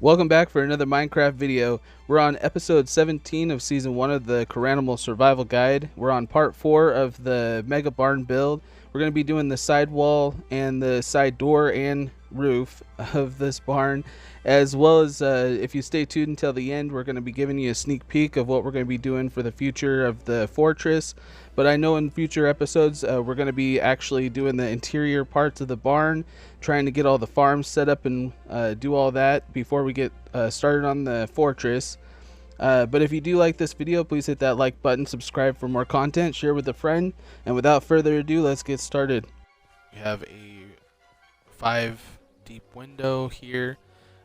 Welcome back for another Minecraft video. We're on episode 17 of season 1 of the Caranimal Survival Guide. We're on part 4 of the Mega Barn build. We're going to be doing the side wall and the side door and roof of this barn, as well as if you stay tuned until the end, we're going to be giving you a sneak peek of what we're going to be doing for the future of the fortress. But I know in future episodes we're going to be actually doing the interior parts of the barn, trying to get all the farms set up and do all that before we get started on the fortress. But if you do like this video, please hit that like button, subscribe for more content, share with a friend, and without further ado, let's get started. We have a 5 deep window here.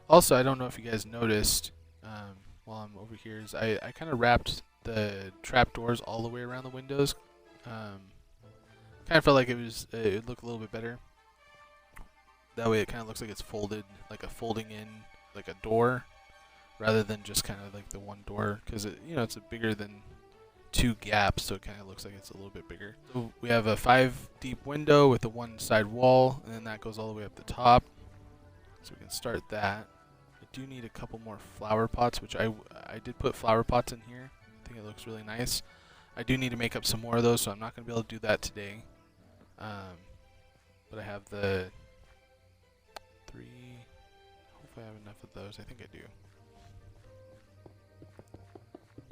Also, I don't know if you guys noticed while I'm over here, is I kind of wrapped the trapdoors all the way around the windows. Kind of felt like it would look a little bit better. That way it kind of looks like it's folded, like a folding in, like a door, rather than just kind of like the one door, because it's a bigger than 2 gaps, so it kind of looks like it's a little bit bigger. So we have a 5 deep window with the one side wall, and then that goes all the way up the top. So we can start that. I do need a couple more flower pots, which I did put flower pots in here. I think it looks really nice. I do need to make up some more of those, so I'm not going to be able to do that today. But I have the 3. Hopefully I have enough of those. I think I do.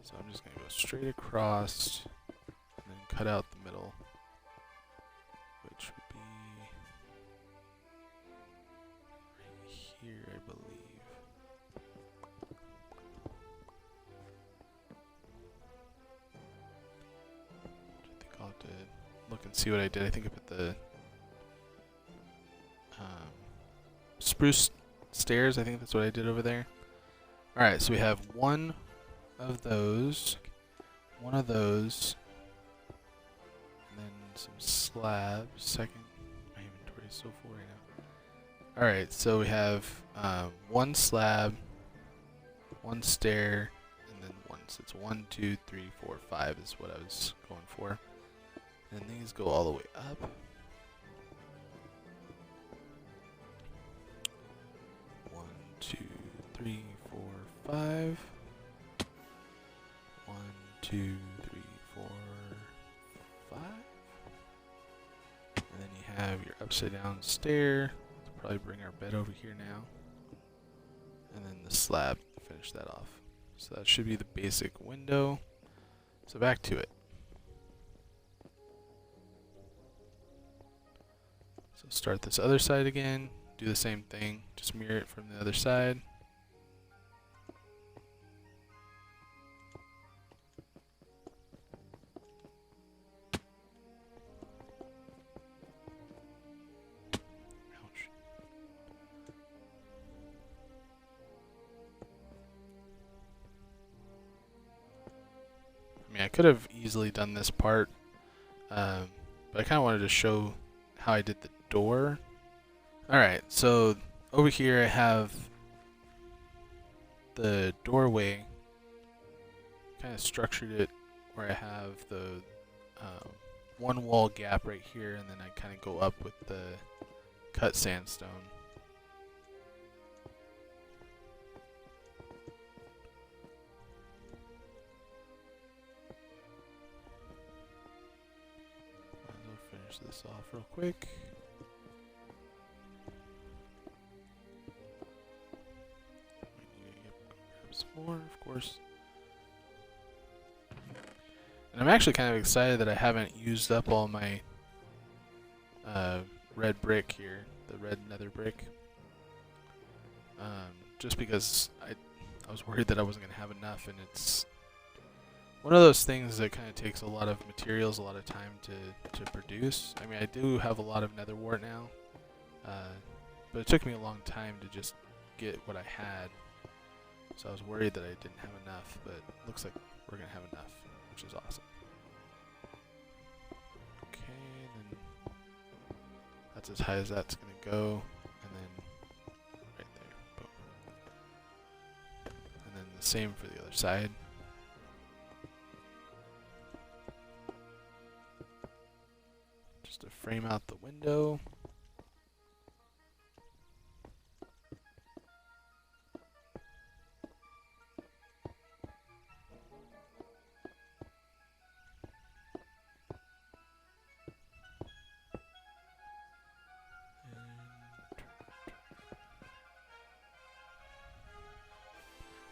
So I'm just going to go straight across and then cut out the middle, which would be right here, I believe. I think I'll have to look and see what I did. I think I put the spruce stairs. I think that's what I did over there. Alright, so we have one of those, and then some slabs. Second, my inventory is so full right now. Alright, so we have one slab, one stair, and then one. So it's 1, 2, 3, 4, 5 is what I was going for. And these go all the way up. 1, 2, 3, 4, 5. 1, 2, 3, 4, 5. And then you have your upside down stair. Let's probably bring our bed over here now. And then the slab to finish that off. So that should be the basic window. So back to it. So start this other side again. Do the same thing. Just mirror it from the other side. I could have easily done this part, but I kind of wanted to show how I did the door. Alright, so over here I have the doorway, kind of structured it where I have the one wall gap right here, and then I kind of go up with the cut sandstone. This off real quick. Grab some more, of course. And I'm actually kind of excited that I haven't used up all my red brick here, the red nether brick. Just because I was worried that I wasn't going to have enough, and it's one of those things that kind of takes a lot of materials, a lot of time to produce. I mean, I do have a lot of nether wart now, but it took me a long time to just get what I had. So I was worried that I didn't have enough, but it looks like we're going to have enough, which is awesome. Okay, then that's as high as that's going to go, and then right there, boom. And then the same for the other side. To frame out the window.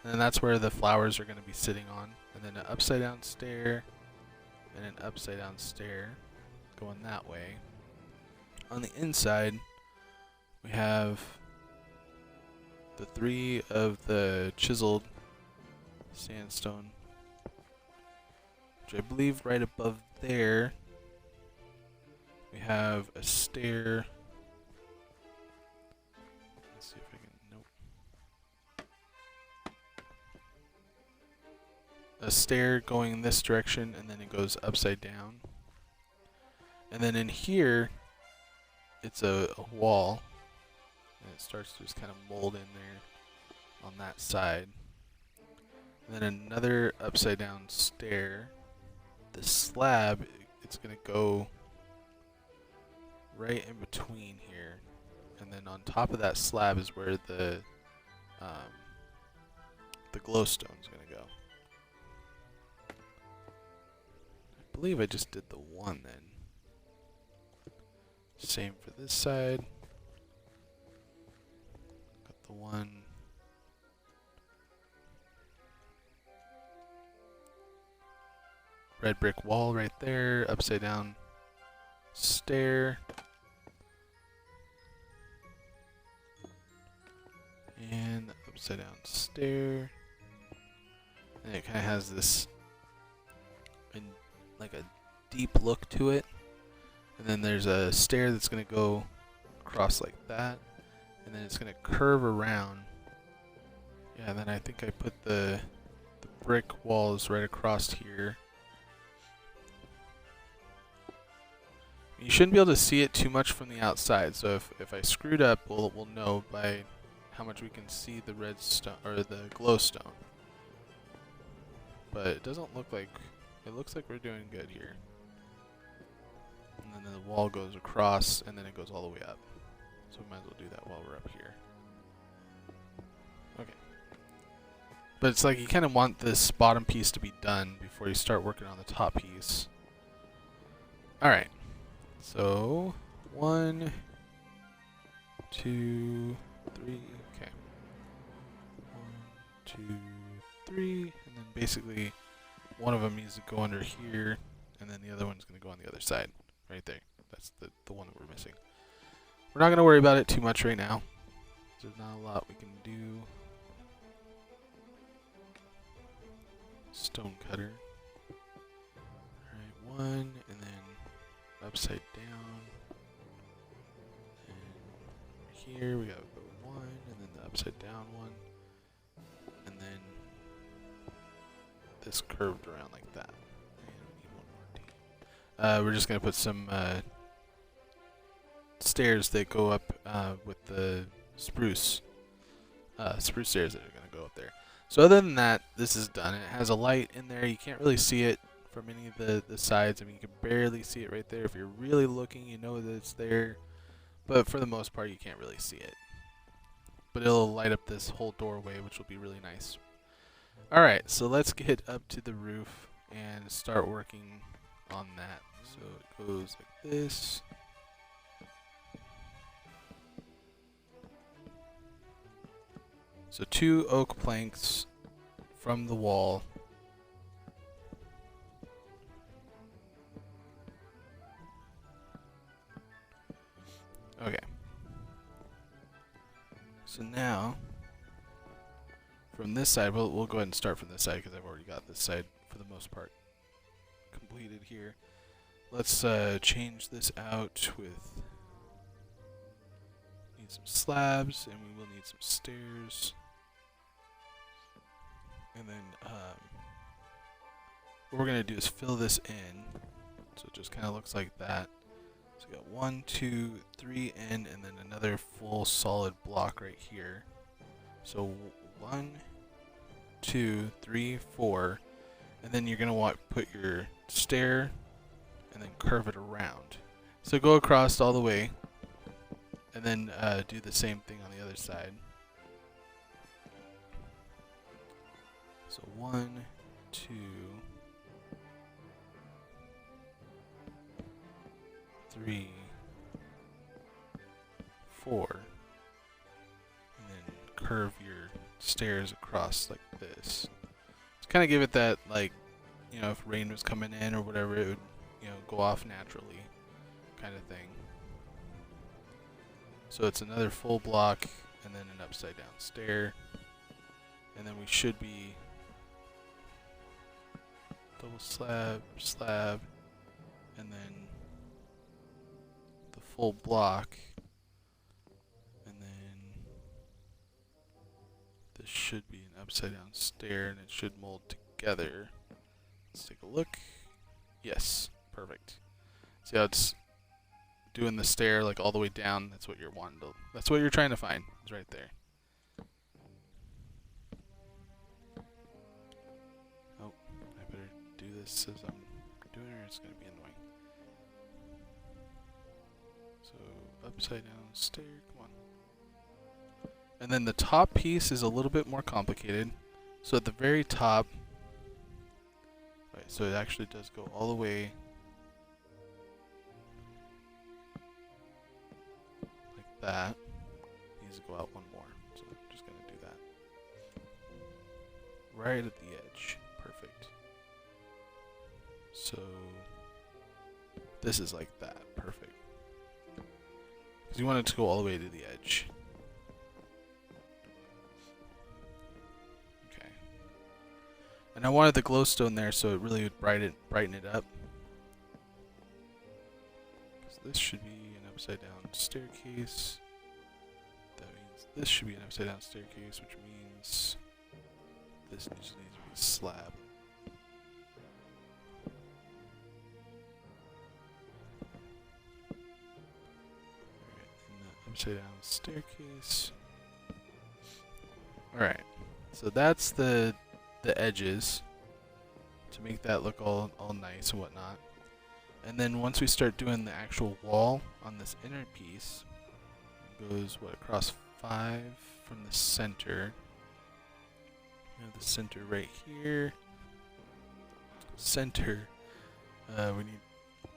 And then that's where the flowers are going to be sitting on. And then an upside down stair and an upside down stair going that way. On the inside, we have the 3 of the chiseled sandstone, which I believe right above there we have a stair. Let's see if I can, nope. A stair going in this direction, and then it goes upside down. And then in here, it's a wall, and it starts to just kind of mold in there on that side. And then another upside down stair. The slab, it's going to go right in between here. And then on top of that slab is where the glowstone is going to go. I believe I just did the one then. Same for this side. Got the one. Red brick wall right there, upside down stair. And upside down stair. And it kind of has this like a deep look to it. And then there's a stair that's going to go across like that. And then it's going to curve around. Yeah, and then I think I put the brick walls right across here. You shouldn't be able to see it too much from the outside. So if I screwed up, we'll know by how much we can see the redstone or the glowstone. But it doesn't look like, it looks like we're doing good here. And then the wall goes across, and then it goes all the way up. So we might as well do that while we're up here. Okay. But it's like you kind of want this bottom piece to be done before you start working on the top piece. Alright. So, 1, 2, 3, okay. 1, 2, 3, and then basically one of them needs to go under here, and then the other one's going to go on the other side. Right there. That's the one that we're missing. We're not going to worry about it too much right now. There's not a lot we can do. Stone cutter. Alright, 1, and then upside down. And here we got the 1, and then the upside down one. And then this curved around like that. We're just going to put some stairs that go up with the spruce stairs that are going to go up there. So other than that, this is done. It has a light in there. You can't really see it from any of the sides. I mean, you can barely see it right there. If you're really looking, you know that it's there. But for the most part, you can't really see it. But it'll light up this whole doorway, which will be really nice. Alright, so let's get up to the roof and start working on that. So it goes like this. So 2 oak planks from the wall. Okay. So now, from this side, we'll go ahead and start from this side because I've already got this side for the most part completed here. Let's change this out with, need some slabs, and we will need some stairs. And then what we're going to do is fill this in, so it just kind of looks like that. So we got 1, 2, 3 in, and then another full solid block right here. So 1, 2, 3, 4, and then you're going to want to put your stair and then curve it around. So go across all the way, and then do the same thing on the other side. So 1, 2, 3, 4, and then curve your stairs across like this. To kind of give it that, like, you know, if rain was coming in or whatever, it would, you know, go off naturally kind of thing. So it's another full block and then an upside down stair. And then we should be double slab, slab, and then the full block. And then this should be an upside down stair and it should mold together. Let's take a look. Yes, perfect. See how it's doing the stair like all the way down? That's what you're wanting to, that's what you're trying to find. It's right there. Oh, I better do this as I'm doing it or it's gonna be annoying. So upside down stair, come on. And then the top piece is a little bit more complicated. So at the very top, right, so it actually does go all the way like that. It needs to go out one more. So I'm just going to do that. Right at the edge. Perfect. So this is like that. Perfect. Because you want it to go all the way to the edge. And I wanted the glowstone there so it really would brighten it up. So this should be an upside down staircase. That means this should be an upside down staircase, which means this just needs to be a slab. Alright, and the upside down staircase. Alright, so that's the edges to make that look all nice and whatnot. And then once we start doing the actual wall on this inner piece, it goes what, across 5 from the center. We have the center right here. Center. We need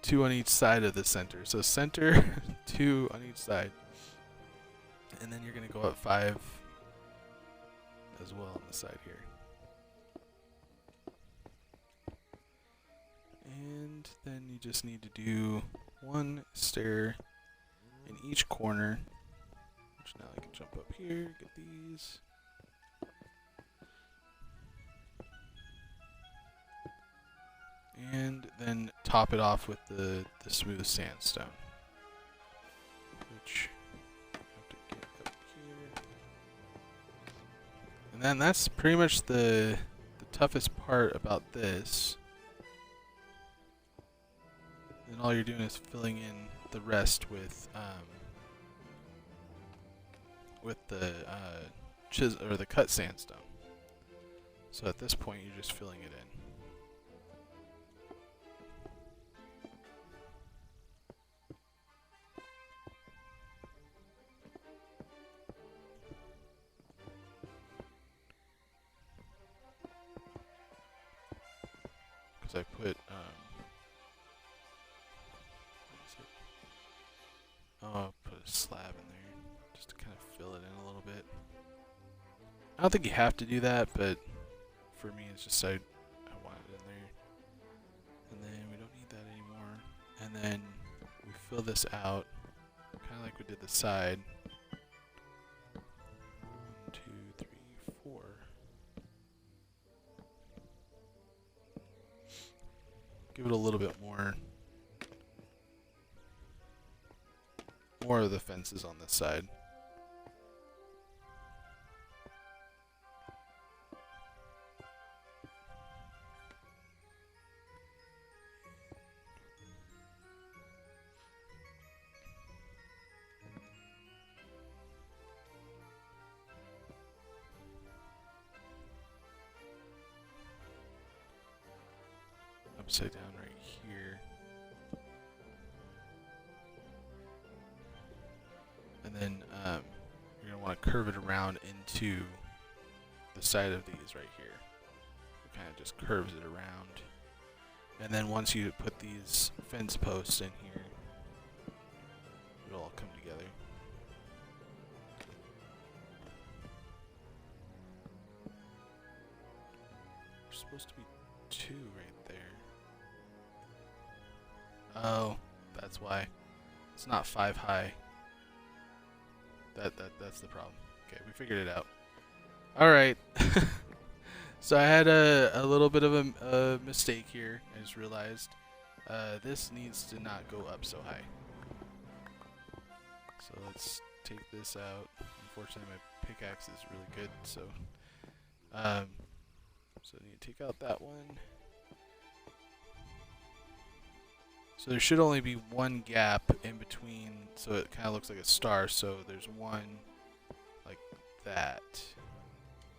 2 on each side of the center. So center, 2 on each side. And then you're going to go up 5 as well on the side here. And then you just need to do 1 stair in each corner. Which now I can jump up here, get these. And then top it off with the smooth sandstone. Which I have to get up here. And then that's pretty much the toughest part about this. Then all you're doing is filling in the rest with the chisel or the cut sandstone. So at this point, you're just filling it in. Because I put I'll put a slab in there just to kind of fill it in a little bit. I don't think you have to do that, but for me it's just I want it in there. And then we don't need that anymore. And then we fill this out kind of like we did the side. 1, 2, 3, 4. Give it a little bit more of the fences on this side. Upside down right here. And then you're going to want to curve it around into the side of these right here. It kind of just curves it around. And then once you put these fence posts in here, it'll all come together. There's supposed to be 2 right there. Oh, that's why. It's not 5 high. That's the problem. Okay, we figured it out. All right. So I had a little bit of a mistake here. I just realized this needs to not go up so high. So let's take this out. Unfortunately, my pickaxe is really good, so I need to take out that one. So there should only be one gap in between, so it kind of looks like a star. So there's one like that.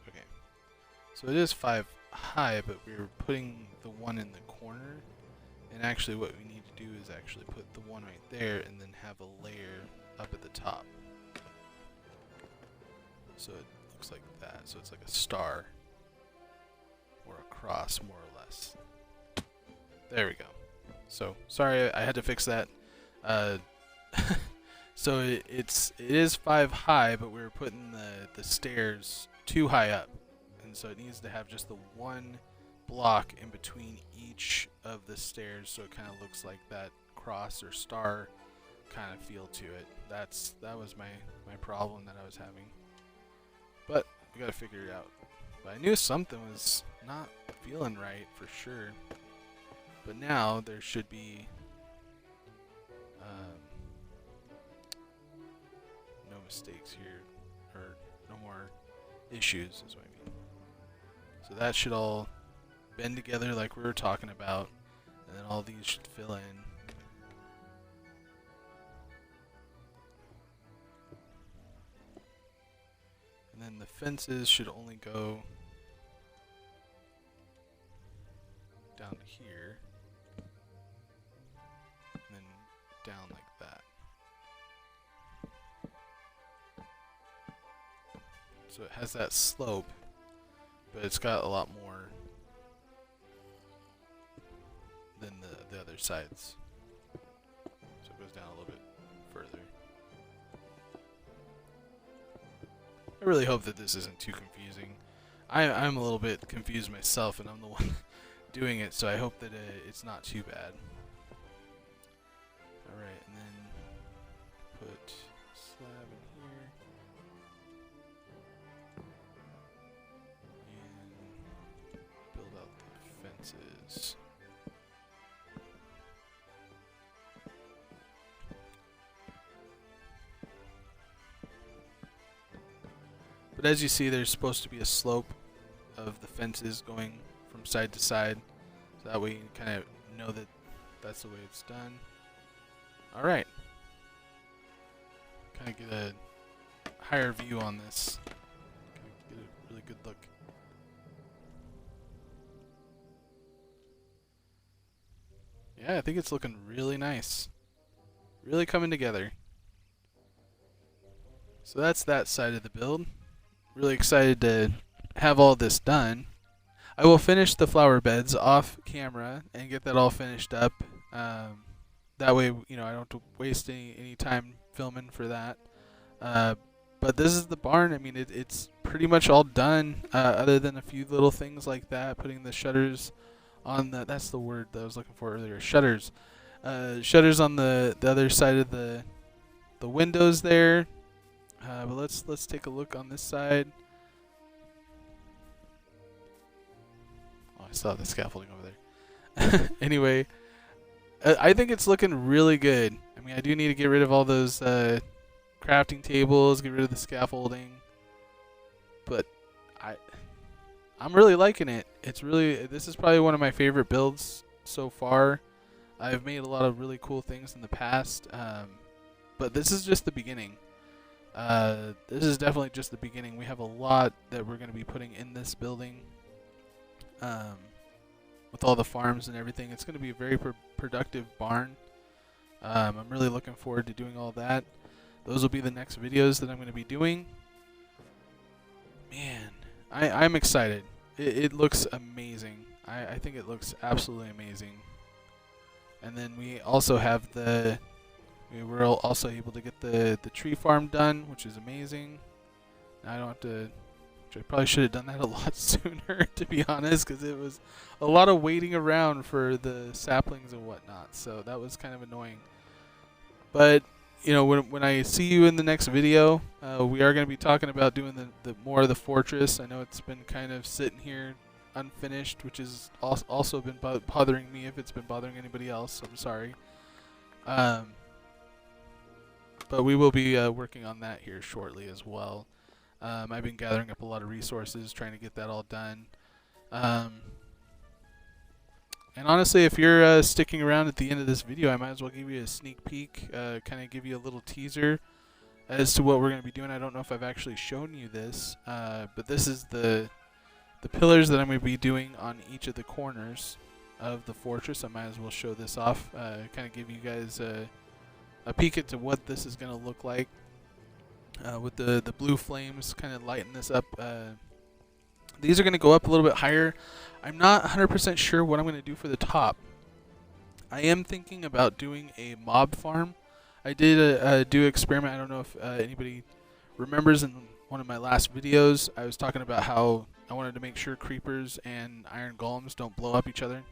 Okay. So it is 5 high, but we're putting the one in the corner. And actually what we need to do is actually put the one right there and then have a layer up at the top. So it looks like that. So it's like a star or a cross, more or less. There we go. So sorry, I had to fix that. So it is 5 high, but we were putting the stairs too high up, and so it needs to have just the one block in between each of the stairs, so it kind of looks like that cross or star kind of feel to it. That was my problem that I was having, but we gotta figure it out. But I knew something was not feeling right for sure. But now there should be no mistakes here, or no more issues is what I mean. So that should all bend together like we were talking about, and then all these should fill in. And then the fences should only go down to here. Down like that. So it has that slope, but it's got a lot more than the other sides. So it goes down a little bit further. I really hope that this isn't too confusing. I'm a little bit confused myself, and I'm the one doing it, so I hope that it's not too bad. Alright, and then put slab in here. And build out the fences. But as you see, there's supposed to be a slope of the fences going from side to side. So that way you kind of know that that's the way it's done. Alright. Kind of get a higher view on this. Get a really good look. Yeah, I think it's looking really nice. Really coming together. So that's that side of the build. Really excited to have all this done. I will finish the flower beds off camera and get that all finished up. That way, you know, I don't have to waste any time filming for that. But this is the barn. I mean, it's pretty much all done, other than a few little things like that. Putting the shutters on that's the word that I was looking for earlier. Shutters. Shutters on the other side of the windows there. But let's take a look on this side. Oh, I saw the scaffolding over there. Anyway. I think it's looking really good. I mean, I do need to get rid of all those crafting tables, get rid of the scaffolding, but I'm really liking it. This is probably one of my favorite builds so far. I've made a lot of really cool things in the past, but this is just the beginning. This is definitely just the beginning. We have a lot that we're going to be putting in this building. With all the farms and everything, it's going to be a very productive barn. I'm really looking forward to doing all that. Those will be the next videos that I'm going to be doing. Man, I'm excited. It looks amazing. I think it looks absolutely amazing. And then we also have we were also able to get the tree farm done, which is amazing. Now I don't have to which I probably should have done that a lot sooner, to be honest, because it was a lot of waiting around for the saplings and whatnot. So that was kind of annoying. But when I see you in the next video, we are going to be talking about doing the more of the fortress. I know it's been kind of sitting here unfinished, which has also been bothering me. If it's been bothering anybody else, I'm sorry. But we will be working on that here shortly as well. I've been gathering up a lot of resources, trying to get that all done. And honestly, if you're sticking around at the end of this video, I might as well give you a sneak peek, kind of give you a little teaser as to what we're going to be doing. I don't know if I've actually shown you this, but this is the pillars that I'm going to be doing on each of the corners of the fortress. I might as well show this off, kind of give you guys a peek into what this is going to look like, with the blue flames kind of lighting this up. These are going to go up a little bit higher. I'm not 100% sure what I'm going to do for the top. I am thinking about doing a mob farm. I did do an experiment. I don't know if anybody remembers, in one of my last videos, I was talking about how I wanted to make sure creepers and iron golems don't blow up each other,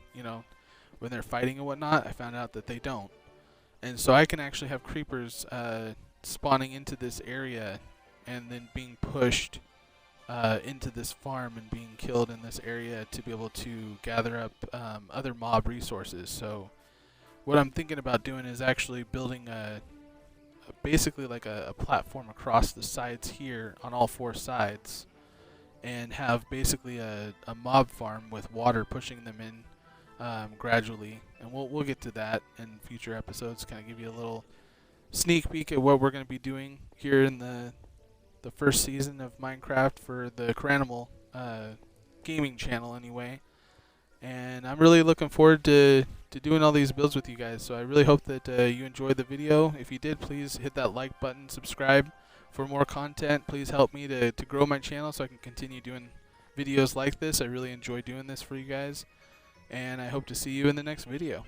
when they're fighting and whatnot. I found out that they don't. And so I can actually have creepers spawning into this area and then being pushed into this farm and being killed in this area to be able to gather up other mob resources. So what I'm thinking about doing is actually building basically like a platform across the sides here on all four sides, and have basically a mob farm with water pushing them in gradually. And we'll get to that in future episodes, kind of give you a little sneak peek at what we're going to be doing here in the first season of Minecraft for the Caranimal gaming channel anyway. And I'm really looking forward to doing all these builds with you guys. So I really hope that you enjoyed the video. If you did, please hit that like button, subscribe for more content. Please help me to grow my channel so I can continue doing videos like this. I really enjoy doing this for you guys, and I hope to see you in the next video.